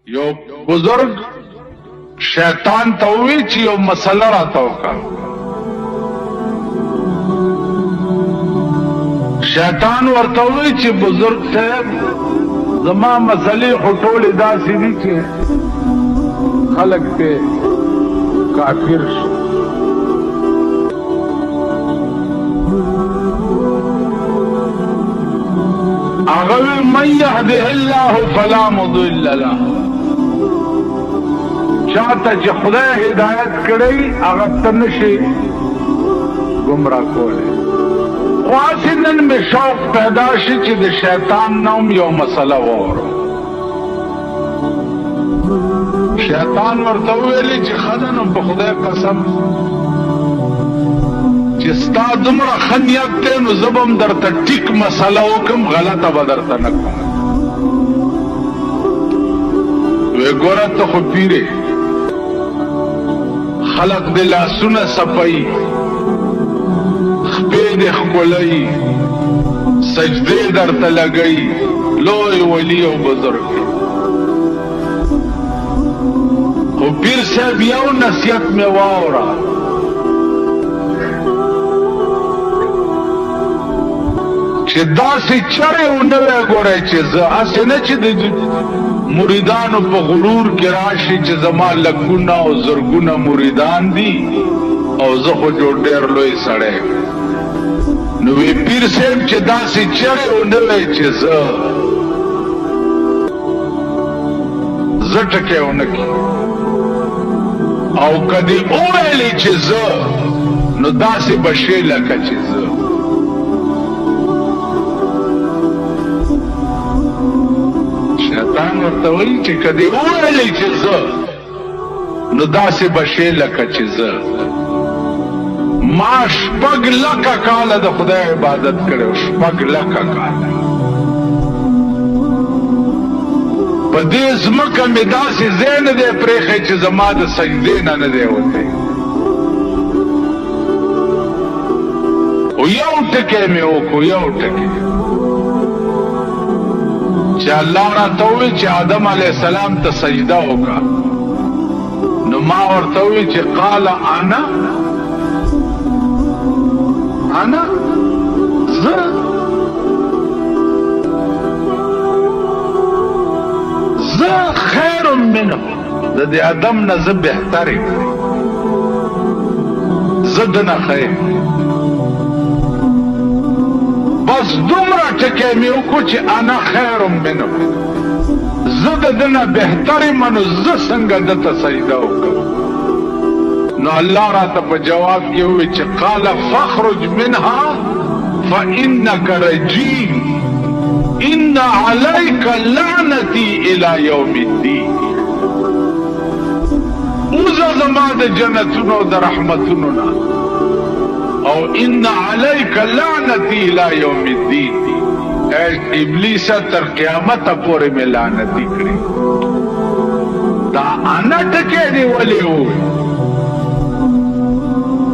यो बुजुर्ग शैतान तवी ची यो मसला राता का शैतान वर्तवी ची बुजुर्ग साहब जमा मसले खटोल दासी दी चे खलक पे काफिर अगल मन यहदिहिल्लाह फला मुदिल्ल लहु चाहता च खुदा हिदायत कड़ी अगर तनशी गुमराह कोले वासिदन में शौक पैदाशी चिद शैतान नौम यो मसला और शैतान वर्तवेली च खदन बखुदा कसम जिस्ता दुमरा खनियत ते नु जबम दर टिक मसला हुक्म गलत बदरता न वे गोरा तो खुपीरे खलक दिला सुन सपई खपेद खुलई सजदे दर तलगई लोय वली और बुजुर्ग वो पीर साहब यौ नसीहत में वावरा दासी चरे उन्नवे गोरे चीज ऐसे न चिद मुरीदान पर गुरूर के राशि च जमा लकुना और जुर्गुना मुरीदान दी और जखो जो डेर लोई सड़े नुवे पीर सेम च दासी चरे उन्नवे चीज जटके उनकी और कदी ओएली चीज नु दासी बशेला का चीज शैतान वर्तवली ची कदी ओएली चीज नु दासी बशेला का चीज मां शपग लका काल द खुदा इबादत करे शपग लका काल बदेज मक्का में दासी ज़ैन दे प्रेखे ची जमा द सजदे न दे होते यौ टके में ओको यौ टके अल्लाह ना तोवी च आदम अलैहिस्सलाम त सजदा होगा नुमा और तोवी च काला आना आना ज खैर मिन्हु दे आदम न ज बेहतर जद न खैर बस दुमरा टके में कुछ आना खैर मिन्हु जद दना बेहतर मनु ज संग दत सजदा होगा नो अल्लाह रात पर जवाब के हुए च काल फखरुज मिनहा फइन्नक रजीम इन्न अलैका लानती इला यौमिद्दीन उज़ा ज़माद जन्नतुनो द रहमतुनो ना और इन्ना अलैका लानती इला यौमिद्दीन इब्लीस तर क़यामत पूरे में लानती करी ता अनट के दे वले हो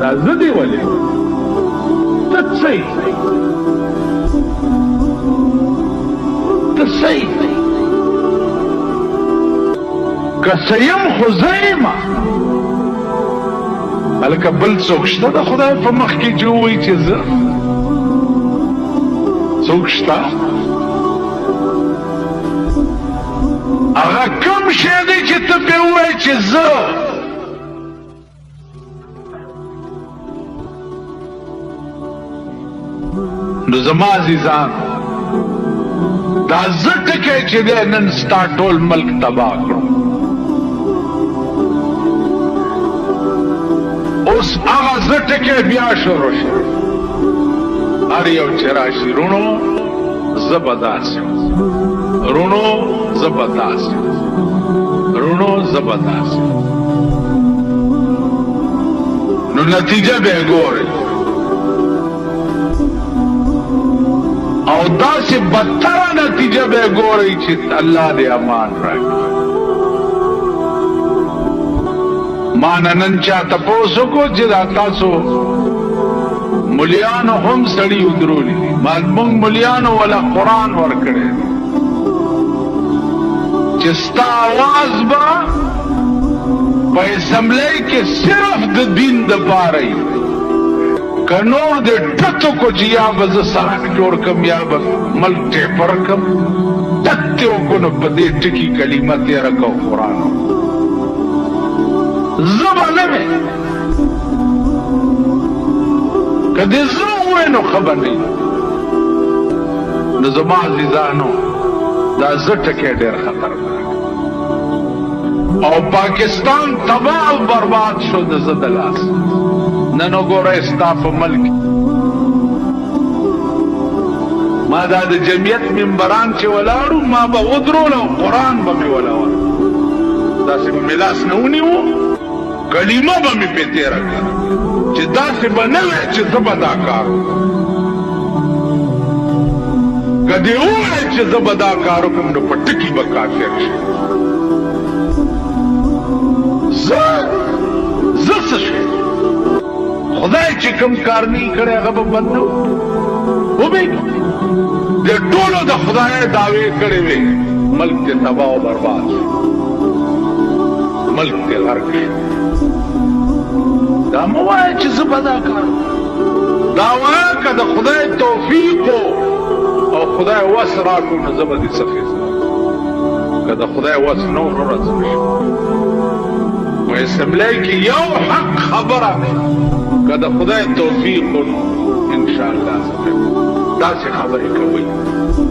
ताज़दी वले तत्सई कसयम खुज़ैमा अलका बल सोकश्ता दा खुदा पे मख की जो हुई चीज सोकश्ता अगर कम शेदी चित पे हुए चीज नुज़मा अज़ीज़ान दा ज़ट के चिदे नन स्टाटोल मल्क तबाह करो उस आवाज के ब्याह शुरू अरे चराशी रुणो जबरदस्त रुणो जबरदस्त रुणो जबरदस्त नो नतीजा बेगोर और दास बदतरा नतीजा बेगोर चित अल्लाह दे अमान रख मानन चाहता पोसो को जिदा तासो मुलियानो हम सड़ी उदरोली मालमुंग मुलियानो वाला कुरान वर करे چې ستا آواز به په اسمبلی کې صرف د دین دپاره وي که نور د ټتو کو چې یا به زه سړک جوړ کم یا به ملک ټیپر کم ټک دې وکړو نو په دې ټکي کلمه تېره کوو قرآن زه به نه وې که دې زه ووایې نو ښه به نه وي نو زما عزیزانو دا زه ټکی ډېر خطرناک او پاکستان تباه او برباد شو د زه د لاس نن وګوره ستا په ملک ما دا د جمعیت ممبران چې ولاړو ما به ودرول او قرآن به مې ولاړ داسې به مې لاس نه ونیو کلمه به مې پې تېره کړه چې داسې به نه وی چې زه به دا کار که دې ووایې چې زه به دا کار وکړم نو په ټکي به کافر شي زه څه شوی خدای چې کوم کار نه یې کړی هغه به بند نه وبېږي د ټولو د خدای دعوې کړې وې ملک دې تباه او برباد شو ملک دې غرق شو دا مه وایه چې زه به دا کار دا وایه که د خدای توفیق او خدای وس راکړو نو زه به دې څه فیصله که د خدای وس نه و نو راځه په اسمبلی کې یو حق خبره که د خدای توفیق و نو انشاءالله داسې خبرې کوئ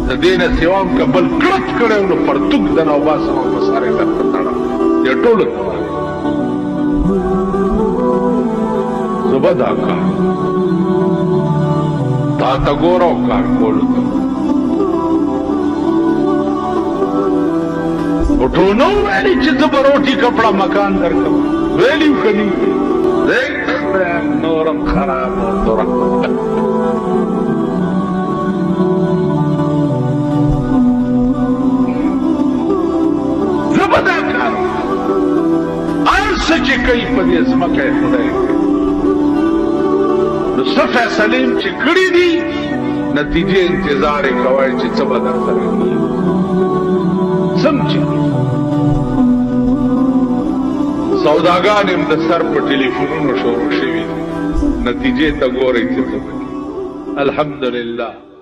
د دې نه سوا هم که بل کړت کړی نو پرتوک د نه وباسم او په سر یې درته تړم دې ټولو ته زه به دا کار تا ته ګوره او کار کولو ته وټو نو ویلي چې زه به روټي کپړه مکان درکړم ویلي که نه دیک نورم خراب او تورم زه به دا کار هر څه چې کوي په دې ځمکه یې خدای کوي نو څه فیصلې چې کړي دي نتیجې انتظار یې کوئ چې څه به درسره کېږي سمجھے سوداګان هم د سر په ټلیفونونو شروع شوي نتیجې ته ګورئ چې څه الحمدلله